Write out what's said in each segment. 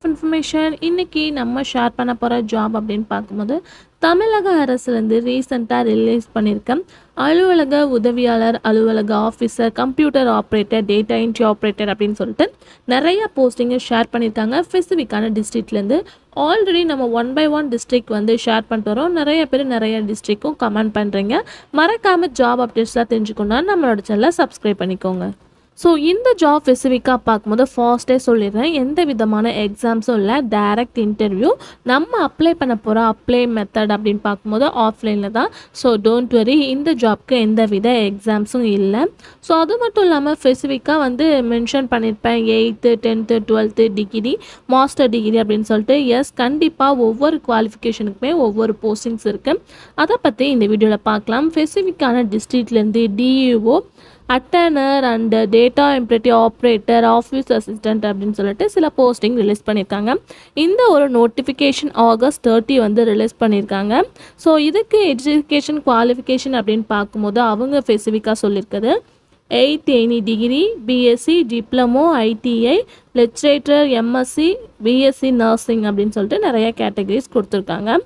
Information இன்னைக்கு நம்ம share பண்ண போகிற ஜாப் அப்படின்னு பார்க்கும்போது தமிழக அரசுலேருந்து ரீசெண்டாக ரிலீஸ் பண்ணியிருக்கேன் அலுவலக உதவியாளர், அலுவலக officer, computer operator, data entry operator அப்படின்னு சொல்லிட்டு நிறைய போஸ்டிங்கை ஷேர் பண்ணியிருக்காங்க ஸ்பெசிஃபிக்கான டிஸ்ட்ரிக்ட்லேருந்து. ஆல்ரெடி நம்ம 1 by 1 டிஸ்ட்ரிக்ட் வந்து ஷேர் பண்ணிட்டு வரோம். நிறைய பேர் நிறைய டிஸ்ட்ரிக்டும் கமெண்ட் பண்ணுறீங்க. மறக்காமல் ஜாப் அப்டேட்ஸ்லாம் தெரிஞ்சுக்கணுன்னா நம்மளோட சேனலை சப்ஸ்கிரைப் பண்ணிக்கோங்க. ஸோ இந்த ஜாப் ஸ்பெசிஃபிக்காக பார்க்கும்போது ஃபர்ஸ்ட்டே சொல்லிடுறேன், எந்த விதமான எக்ஸாம்ஸும் இல்லை, டைரக்ட் இன்டர்வியூ. நம்ம அப்ளை பண்ண போகிற அப்ளை மெத்தட் அப்படின்னு பார்க்கும்போது ஆஃப்லைனில் தான். ஸோ டோன்ட் வரி, இந்த ஜாப்க்கு எந்த வித எக்ஸாம்ஸும் இல்லை. ஸோ அது மட்டும் இல்லாமல் ஸ்பெசிஃபிக்காக வந்து மென்ஷன் பண்ணியிருப்பேன் 8th 10th 12th degree, master degree அப்படின்னு சொல்லிட்டு. எஸ், கண்டிப்பாக ஒவ்வொரு குவாலிஃபிகேஷனுக்குமே ஒவ்வொரு போஸ்டிங்ஸ் இருக்குது. அதை பற்றி இந்த வீடியோவில் பார்க்கலாம். ஸ்பெசிஃபிக்கான டிஸ்ட்ரிக்ட்லேருந்து DEO, attender and data entry operator, office assistant அப்படின்னு சொல்லிட்டு சில போஸ்டிங் ரிலீஸ் பண்ணியிருக்காங்க. இந்த ஒரு நோட்டிஃபிகேஷன் August 30 வந்து ரிலீஸ் பண்ணியிருக்காங்க. ஸோ இதுக்கு எஜுகேஷன் குவாலிஃபிகேஷன் அப்படின்னு பார்க்கும்போது அவங்க ஸ்பெசிஃபிக்காக சொல்லியிருக்குது 8th any degree, BSc, diploma, ITI, லெக்சரேட்டர், எம்எஸ்சி, பிஎஸ்சி நர்சிங் அப்படின்னு சொல்லிட்டு நிறைய கேட்டகரிஸ் கொடுத்துருக்காங்க.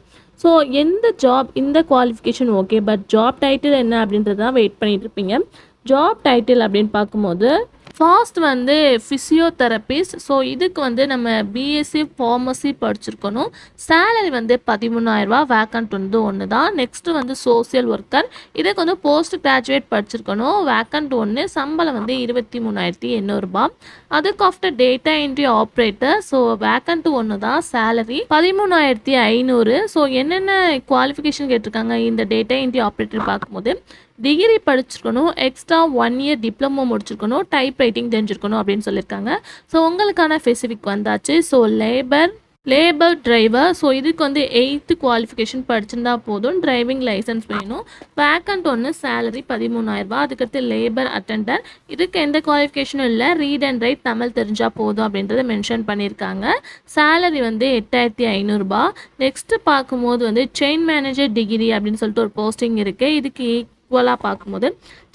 ஸோ எந்த ஜாப், இந்த qualification okay, but job title என்ன அப்படின்றது தான் வெயிட் பண்ணிட்டு இருப்பீங்க. ஜாப் டைட்டில் அப்படின்னு பார்க்கும்போது ஃபர்ஸ்ட் வந்து ஃபிசியோதெரபிஸ்ட். ஸோ இதுக்கு வந்து நம்ம பிஎஸ்சி ஃபார்மசி படிச்சிருக்கணும். சேலரி வந்து 13,000 வேக்கண்ட் வந்து ஒன்று தான். நெக்ஸ்ட்டு வந்து சோசியல் ஒர்க்கர், இதுக்கு வந்து போஸ்ட் கிராஜுவேட் படிச்சிருக்கணும். வேக்கண்ட் ஒன்று, சம்பளம் வந்து 23,800. அதுக்கு after data entry operator, so vacant ஒன்று தான், சேலரி 13,500. ஸோ என்னென்ன குவாலிஃபிகேஷன் கேட்டிருக்காங்க இந்த டேட்டா என்ட்ரி ஆப்ரேட்டர் பார்க்கும்போது டிகிரி படிச்சிருக்கணும், எக்ஸ்ட்ரா 1 year டிப்ளமோ முடிச்சிருக்கணும், டைப் ரைட்டிங் தெரிஞ்சிருக்கணும் அப்படின்னு சொல்லியிருக்காங்க. ஸோ உங்களுக்கான ஸ்பெசிஃபிக் வந்தாச்சு. ஸோ லேபர் டிரைவர், ஸோ இதுக்கு வந்து 8th குவாலிஃபிகேஷன் படிச்சிருந்தா போதும், டிரைவிங் லைசன்ஸ் வேணும். வேக்கண்ட் ஒன்று, சேலரி 13,000. அதுக்கடுத்து லேபர் அட்டெண்டர், இதுக்கு எந்த குவாலிஃபிகேஷனும் இல்லை, ரீட் அண்ட் ரைட் தமிழ் தெரிஞ்சால் போதும் அப்படின்றத மென்ஷன் பண்ணியிருக்காங்க. சேலரி வந்து 8,500. நெக்ஸ்ட்டு பார்க்கும்போது வந்து செயின் மேனேஜர் டிகிரி அப்படின்னு சொல்லிட்டு ஒரு போஸ்டிங் இருக்குது. இதுக்கு ஈக்குவலாக பார்க்கும்போது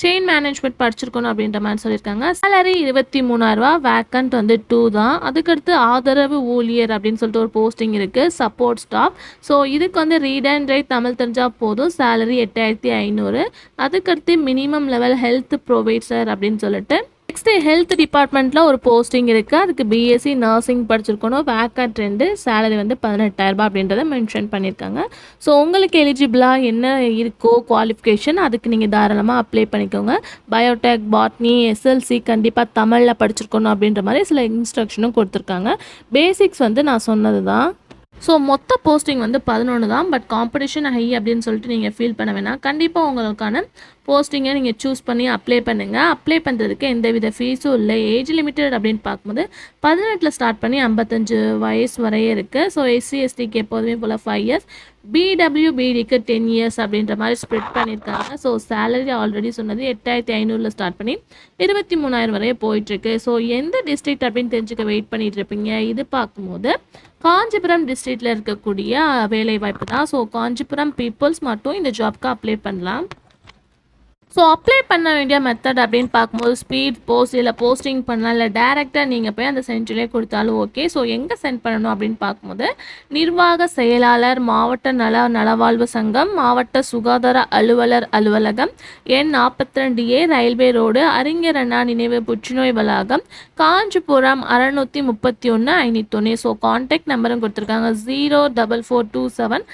செயின் மேனேஜ்மெண்ட் படிச்சிருக்கணும் அப்படின்ற மாதிரி சொல்லியிருக்காங்க. சேலரி 23,000, வேக்கண்ட் வந்து 2 தான். அதுக்கடுத்து ஆதரவு ஊழியர் அப்படின்னு சொல்லிட்டு ஒரு போஸ்டிங் இருக்குது, சப்போர்ட் ஸ்டாஃப். ஸோ இதுக்கு வந்து ரீட் அண்ட் ரைட் தமிழ் தெரிஞ்சால் போதும், சேலரி 8,500. அதுக்கடுத்து மினிமம் லெவல் ஹெல்த் ப்ரொவைடர் அப்படின்னு சொல்லிட்டு நெக்ஸ்ட்டு ஹெல்த் டிபார்ட்மெண்ட்டில் ஒரு போஸ்டிங் இருக்குது. அதுக்கு பிஎஸ்சி நர்சிங் படிச்சிருக்கணும், வேக்கண்ட் 2, சேலரி வந்து 18,000 அப்படின்றத மென்ஷன் பண்ணியிருக்காங்க. ஸோ உங்களுக்கு எலிஜிபிளாக என்ன இருக்கோ குவாலிஃபிகேஷன், அதுக்கு நீங்கள் தாராளமாக அப்ளை பண்ணிக்கோங்க. பயோடெக், பாட்னி, எஸ்எல்சி கண்டிப்பாக தமிழில் படிச்சிருக்கணும் அப்படின்ற மாதிரி சில இன்ஸ்ட்ரக்ஷனும் கொடுத்துருக்காங்க. பேசிக்ஸ் வந்து நான் சொன்னது தான். ஸோ மொத்த போஸ்டிங் வந்து 11 தான். பட் காம்படிஷன் ஹை அப்படின்னு சொல்லிட்டு நீங்கள் ஃபீல் பண்ண வேணாம். கண்டிப்பாக உங்களுக்கான போஸ்டிங்கை நீங்கள் சூஸ் பண்ணி அப்ளை பண்ணுங்கள். அப்ளை பண்ணுறதுக்கு எந்த வித ஃபீஸும் இல்லை. ஏஜ் லிமிட்டட் அப்படின்னு பார்க்கும்போது 18 ஸ்டார்ட் பண்ணி 55 வயசு வரையே இருக்குது. ஸோ எஸ்சி எஸ்டிக்கு எப்போதுமே போல் 5 years, பிடபிள்யூபிடிக்கு 10 years அப்படின்ற மாதிரி ஸ்ப்ரெட் பண்ணியிருக்காங்க. ஸோ சேலரி ஆல்ரெடி சொன்னது 8,500 ஸ்டார்ட் பண்ணி 23,000 வரையே போயிட்டுருக்கு. ஸோ எந்த டிஸ்ட்ரிக்ட் அப்படின்னு தெரிஞ்சுக்க வெயிட் பண்ணிட்டு இருப்பீங்க. இது பார்க்கும்போது காஞ்சிபுரம் டிஸ்ட்ரிக்டில் இருக்கக்கூடிய வேலைவாய்ப்பு தான். ஸோ காஞ்சிபுரம் பீப்புள்ஸ் மட்டும் இந்த ஜாப்க்கு அப்ளை பண்ணலாம். ஸோ அப்ளை பண்ண வேண்டிய மெத்தட் அப்படின்னு பார்க்கும்போது ஸ்பீட் போஸ்ட், இல்லை போஸ்டிங் பண்ணலாம், இல்லை டேரெக்டாக நீங்கள் போய் அந்த சென்டர்லேயே கொடுத்தாலும் ஓகே. ஸோ எங்கே சென்ட் பண்ணணும் அப்படின்னு பார்க்கும்போது நிர்வாக செயலாளர், மாவட்ட நலவாழ்வு சங்கம், மாவட்ட சுகாதார அலுவலர் அலுவலகம், எண் 42A, ரயில்வே ரோடு, அறிஞர் அண்ணா நினைவு புற்றுநோய் வளாகம், காஞ்சிபுரம் 631 501. ஸோ கான்டாக்ட் நம்பரும் கொடுத்துருக்காங்க 04427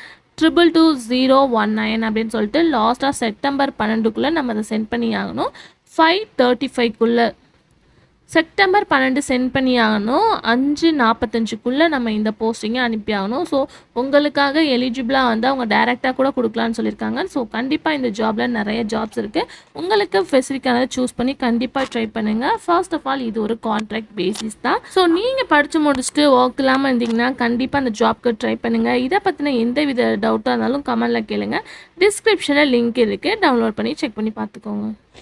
222 019 அப்படின்னு சொல்லிட்டு. லாஸ்ட்டாக செப்டம்பர் 12 நம்ம அதை சென்ட் பண்ணி ஆகணும். 5:35 செப்டம்பர் 12 சென்ட் பண்ணி ஆகணும். 5:45 நம்ம இந்த போஸ்டிங்கை அனுப்பி ஆகணும். ஸோ உங்களுக்காக எலிஜிபிளாக வந்து அவங்க டேரெக்டாக கூட கொடுக்கலான்னு சொல்லியிருக்காங்க. ஸோ கண்டிப்பாக இந்த ஜாபில் நிறைய ஜாப்ஸ் இருக்குது. உங்களுக்கு ஸ்பெசிஃபிக்கானதை சூஸ் பண்ணி கண்டிப்பாக ட்ரை பண்ணுங்கள். ஃபர்ஸ்ட் ஆஃப் ஆல் இது ஒரு கான்ட்ராக்ட் பேசிஸ் தான். ஸோ நீங்கள் படித்து முடிச்சுட்டு ஒர்க் இல்லாமல் இருந்தீங்கன்னா கண்டிப்பாக அந்த ஜாப்க்கு ட்ரை பண்ணுங்கள். இதை பற்றின எந்த வித டவுட்டாக இருந்தாலும் கமெண்டில் கேளுங்க. டிஸ்கிரிப்ஷனில் லிங்க் இருக்குது, டவுன்லோட் பண்ணி செக் பண்ணி பார்த்துக்கோங்க.